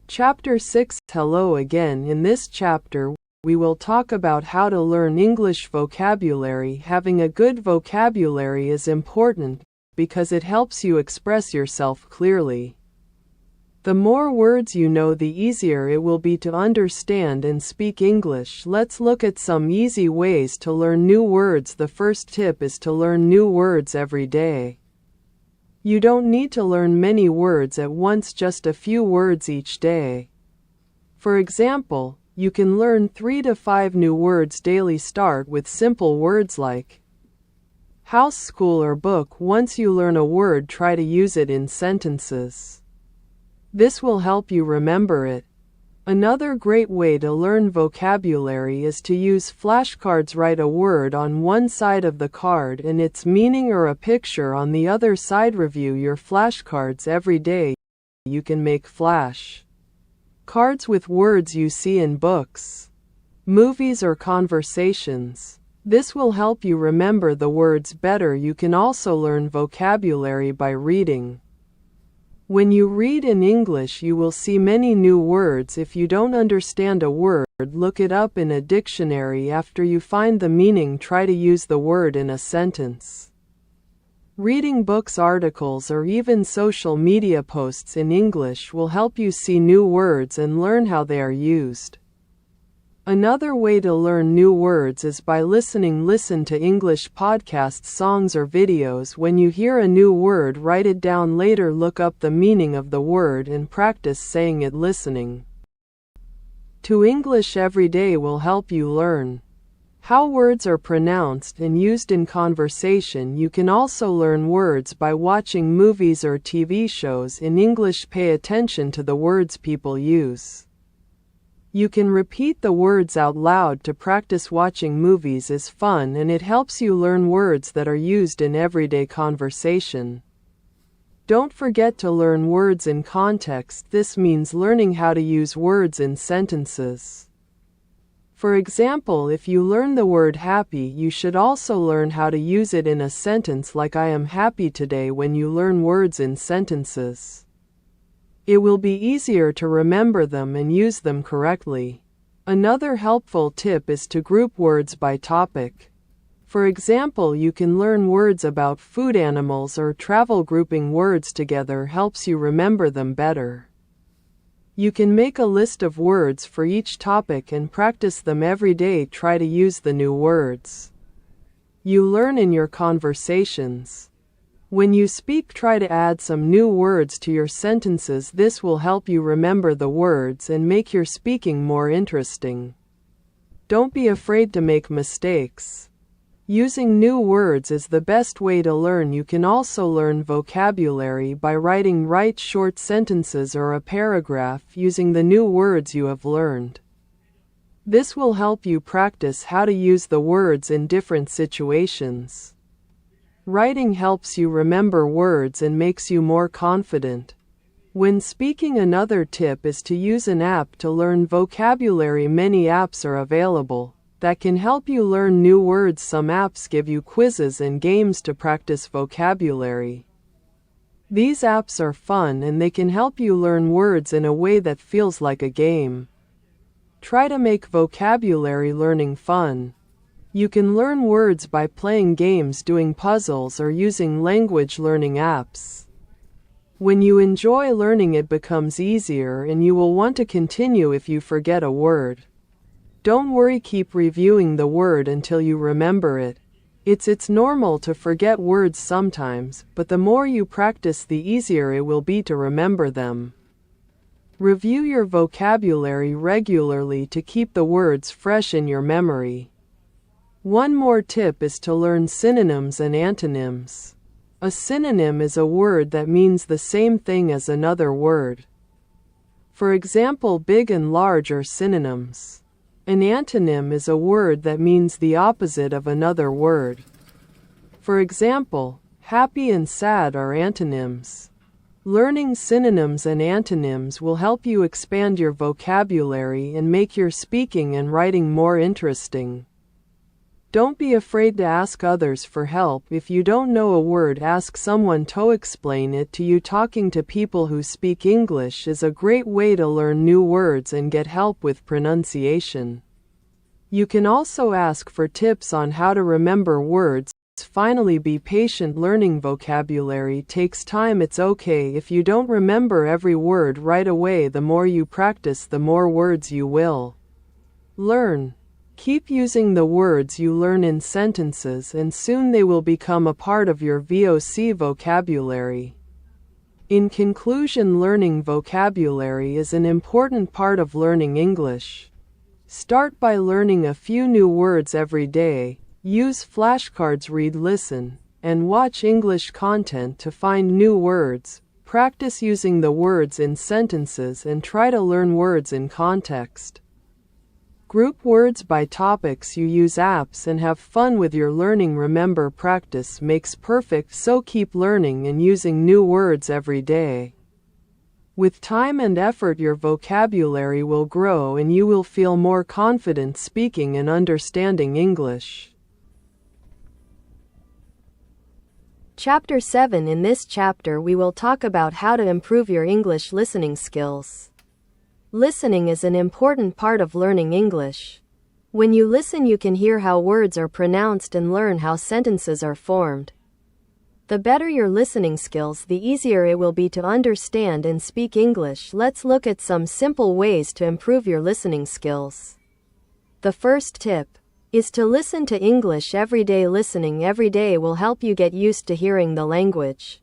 Chapter 6. Hello again. In this chapter, we will talk about how to learn English vocabulary. Having a good vocabulary is important because it helps you express yourself clearly. The more words you know, the easier it will be to understand and speak English. Let's look at some easy ways to learn new words. The first tip is to learn new words every day. You don't need to learn many words at once, just a few words each day. For example, you can learn 3 to 5 new words daily. Start with simple words like house, school, or book. Once you learn a word, try to use it in sentences. This will help you remember it. Another great way to learn vocabulary is to use flashcards. Write a word on one side of the card and its meaning, or a picture on the other side. Review your flashcards every day. You can make flash cards with words you see in books, movies, or conversations. This will help you remember the words better. You can also learn vocabulary by reading. When you read in English, you will see many new words. If you don't understand a word, look it up in a dictionary. After you find the meaning, try to use the word in a sentence. Reading books, articles, or even social media posts in English will help you see new words and learn how they are used. Another way to learn new words is by listening. Listen to English podcasts, songs, or videos. When you hear a new word, write it down. Later, look up the meaning of the word and practice saying it. Listening to English every day will help you learn how words are pronounced and used in conversation. You can also learn words by watching movies or TV shows in English. Pay attention to the words people use. You can repeat the words out loud to practice. Watching movies is fun and it helps you learn words that are used in everyday conversation. Don't forget to learn words in context. This means learning how to use words in sentences. For example, if you learn the word happy, you should also learn how to use it in a sentence like I am happy today. When you learn words in sentences, it will be easier to remember them and use them correctly. Another helpful tip is to group words by topic. For example, you can learn words about food, animals, or travel. Grouping words together helps you remember them better. You can make a list of words for each topic and practice them every day. Try to use the new words you learn in your conversations. When you speak, try to add some new words to your sentences. This will help you remember the words and make your speaking more interesting. Don't be afraid to make mistakes. Using new words is the best way to learn. You can also learn vocabulary by writing. Write short sentences or a paragraph using the new words you have learned. This will help you practice how to use the words in different situations. Writing helps you remember words and makes you more confident when speaking. Another tip is to use an app to learn vocabulary. Many apps are available that can help you learn new words. Some apps give you quizzes and games to practice vocabulary. These apps are fun and they can help you learn words in a way that feels like a game. Try to make vocabulary learning fun. You can learn words by playing games, doing puzzles, or using language learning apps. When you enjoy learning, it becomes easier and you will want to continue if you forget a word. Don't worry, keep reviewing the word until you remember it. It's normal to forget words sometimes, but the more you practice, the easier it will be to remember them. Review your vocabulary regularly to keep the words fresh in your memory. One more tip is to learn synonyms and antonyms. A synonym is a word that means the same thing as another word. For example, big and large are synonyms. An antonym is a word that means the opposite of another word. For example, happy and sad are antonyms. Learning synonyms and antonyms will help you expand your vocabulary and make your speaking and writing more interesting. Don't be afraid to ask others for help. If you don't know a word, ask someone to explain it to you. Talking to people who speak English is a great way to learn new words and get help with pronunciation. You can also ask for tips on how to remember words. Finally, be patient. Learning vocabulary takes time. It's okay if you don't remember every word right away. The more you practice, the more words you will learn. Keep using the words you learn in sentences, and soon they will become a part of your VOC vocabulary. In conclusion, learning vocabulary is an important part of learning English. Start by learning a few new words every day. Use flashcards, read, listen, and watch English content to find new words. Practice using the words in sentences and try to learn words in context. Group words by topics. You use apps and have fun with your learning. Remember, practice makes perfect, so keep learning and using new words every day. With time and effort, your vocabulary will grow and you will feel more confident speaking and understanding English. Chapter 7. In this chapter we will talk about how to improve your English listening skills. Listening is an important part of learning English. When you listen, you can hear how words are pronounced and learn how sentences are formed. The better your listening skills, the easier it will be to understand and speak English. Let's look at some simple ways to improve your listening skills. The first tip is to listen to English every day. Listening every day will help you get used to hearing the language.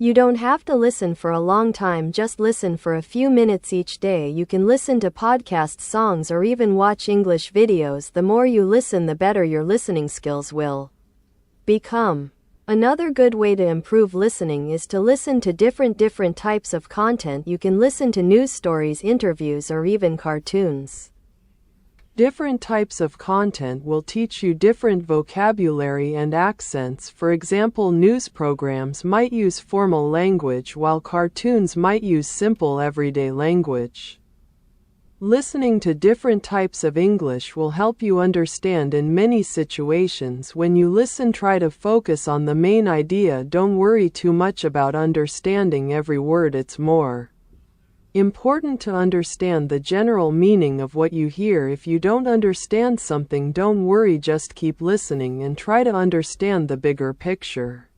You don't have to listen for a long time, just listen for a few minutes each day. You can listen to podcasts, songs, or even watch English videos. The more you listen, the better your listening skills will become. Another good way to improve listening is to listen to different types of content. You can listen to news stories, interviews, or even cartoons. Different types of content will teach you different vocabulary and accents. For example, news programs might use formal language while cartoons might use simple everyday language. Listening to different types of English will help you understand in many situations. When you listen, try to focus on the main idea. Don't worry too much about understanding every word. It's more important to understand the general meaning of what you hear. If you don't understand something, don't worry, just keep listening and try to understand the bigger picture.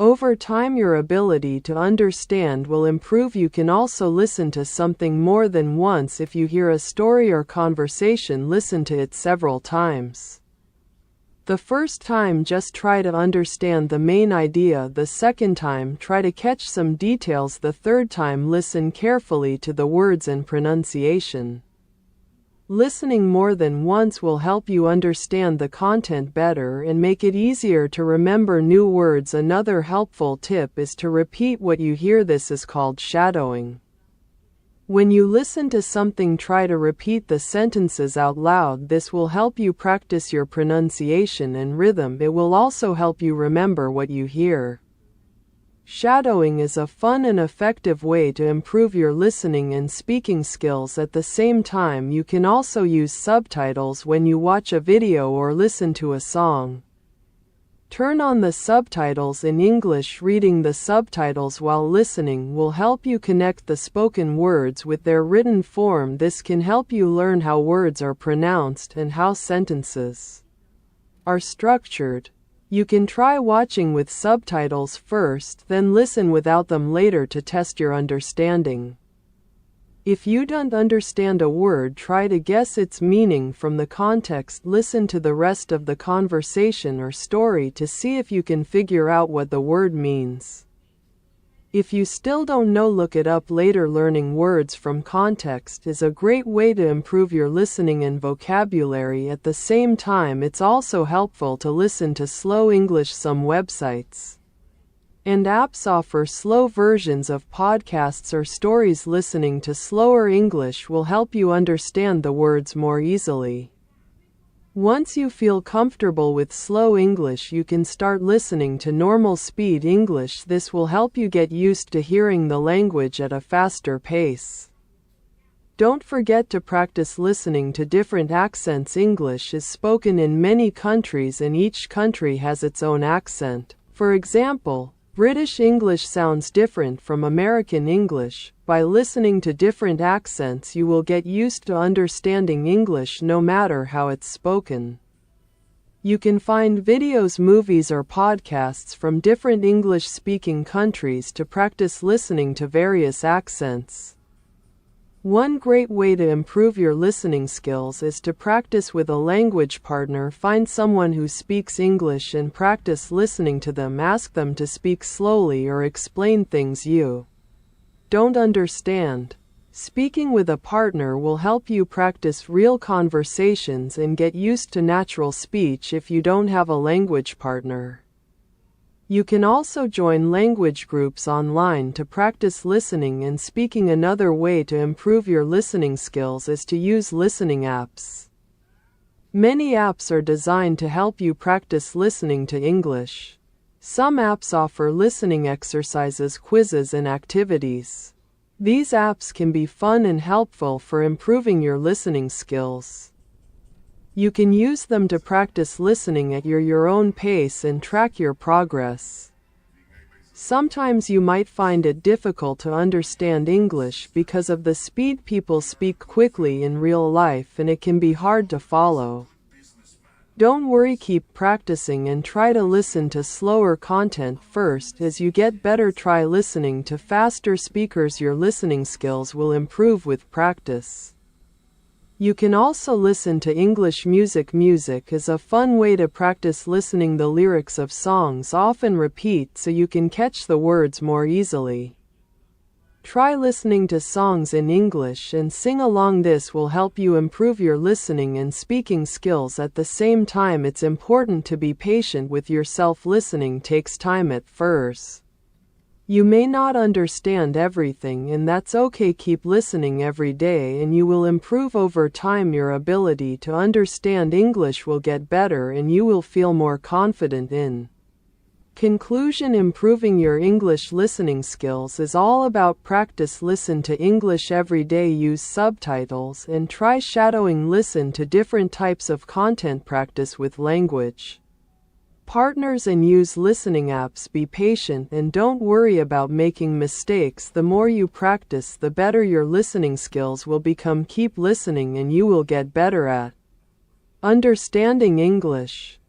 Over time, your ability to understand will improve. You can also listen to something more than once. If you hear a story or conversation, listen to it several times. The first time, just try to understand the main idea. The second time, try to catch some details. The third time, listen carefully to the words and pronunciation. Listening more than once will help you understand the content better and make it easier to remember new words. Another helpful tip is to repeat what you hear. This is called shadowing. When you listen to something, try to repeat the sentences out loud. This will help you practice your pronunciation and rhythm. It will also help you remember what you hear. Shadowing is a fun and effective way to improve your listening and speaking skills. At the same time, you can also use subtitles when you watch a video or listen to a song. Turn on the subtitles in English. Reading the subtitles while listening will help you connect the spoken words with their written form. This can help you learn how words are pronounced and how sentences are structured. You can try watching with subtitles first, then listen without them later to test your understanding. If you don't understand a word, try to guess its meaning from the context. Listen to the rest of the conversation or story to see if you can figure out what the word means. If you still don't know, look it up later. Learning words from context is a great way to improve your listening and vocabulary. At the same time, it's also helpful to listen to slow English. Some websites and apps offer slow versions of podcasts or stories. Listening to slower English will help you understand the words more easily. Once you feel comfortable with slow English, you can start listening to normal speed English. This will help you get used to hearing the language at a faster pace. Don't forget to practice listening to different accents. English is spoken in many countries and each country has its own accent. For example, British English sounds different from American English. By listening to different accents, you will get used to understanding English no matter how it's spoken. You can find videos, movies, or podcasts from different English-speaking countries to practice listening to various accents. One great way to improve your listening skills is to practice with a language partner. Find someone who speaks English and practice listening to them. Ask them to speak slowly or explain things you don't understand. Speaking with a partner will help you practice real conversations and get used to natural speech if you don't have a language partner. You can also join language groups online to practice listening and speaking. Another way to improve your listening skills is to use listening apps. Many apps are designed to help you practice listening to English. Some apps offer listening exercises, quizzes, and activities. These apps can be fun and helpful for improving your listening skills. You can use them to practice listening at your own pace and track your progress. Sometimes you might find it difficult to understand English because of the speed people speak quickly in real life, and it can be hard to follow. Don't worry, keep practicing and try to listen to slower content first. As you get better, try listening to faster speakers. Your listening skills will improve with practice. You can also listen to English music. Music is a fun way to practice listening. The lyrics of songs often repeat so you can catch the words more easily. Try listening to songs in English and sing along. This will help you improve your listening and speaking skills at the same time. It's important to be patient with yourself. Listening takes time at first. You may not understand everything, and that's okay. Keep listening every day and you will improve over time. Your ability to understand English will get better and you will feel more confident. In conclusion, improving your English listening skills is all about practice. Listen to English every day. Use subtitles and try shadowing. Listen to different types of content. Practice with language partners and use listening apps. Be patient and don't worry about making mistakes. The more you practice, the better your listening skills will become. Keep listening and you will get better at understanding English.